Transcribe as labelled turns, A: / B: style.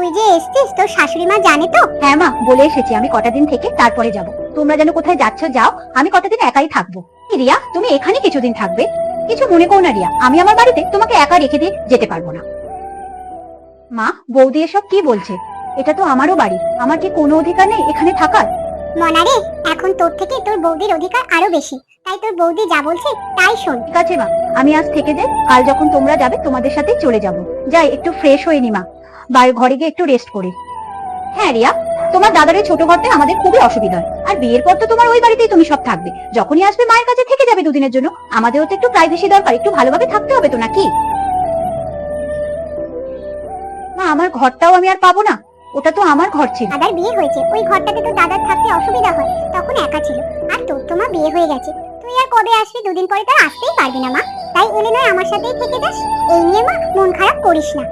A: তুই যে এসছিস তোর শাশুড়ি মা জানে তো?
B: হ্যাঁ মা, বলে এসেছি আমি কটা দিন থেকে তারপরে যাব। তোমরা যেন কোথায় যাচ্ছ যাও, আমি কটা দিন একাই থাকবো। রিয়া, তুমি এখানে কিছুদিন থাকবে? কিছু মনে করো না রিয়া, আমি আমার বাড়িতে তোমাকে একা রেখে দিয়ে যেতে পারবো না। মা, বৌদি এসব কি বলছে? এটা তো আমারও বাড়ি, আমার কি কোনো অধিকার নেই এখানে থাকার?
A: মনারে, এখন তোর থেকে তোর বৌদির অধিকার আরো বেশি, তাই তোর বৌদি যা বলছে তাই শোন।
B: ঠিক আছে মা, আমি আজ থেকে যাই, কাল যখন তোমরা যাবে তোমাদের সাথেই চলে যাব। যাই একটু ফ্রেশ হয়ে নি মা, ঘরে গিয়ে একটু রেস্ট করি। হ্যাঁ রিয়া, তোমার দাদার ছোট ঘরটা আমাদের খুবই অসুবিধা হয়, আর বিয়ের পর তো তোমার ওই বাড়িতেই তুমি সব থাকবে। যখনই আসবে মায়ের কাছে থেকে যাবে দুদিনের জন্য। আমাদেরও তো একটু প্রাইভেসি দরকার, একটু ভালোভাবে থাকতে হবে তো নাকি? মা, আমার ঘরটাও আমি আর পাবো না, ওটা তো আমার ঘর ছিল।
A: দাদার বিয়ে হয়েছে, ওই ঘরটাতে তো দাদার থাকতে অসুবিধা হয়, তখন একা ছিল। আর তোর তো মা বিয়ে হয়ে গেছে, তুই আর কবে আসবি? দুদিন পরে তো আসতেই পারবি না মা, তাই এলে নয় আমার সাথেই থেকে যাস। এই নিয়ে মা মন খারাপ করিস না।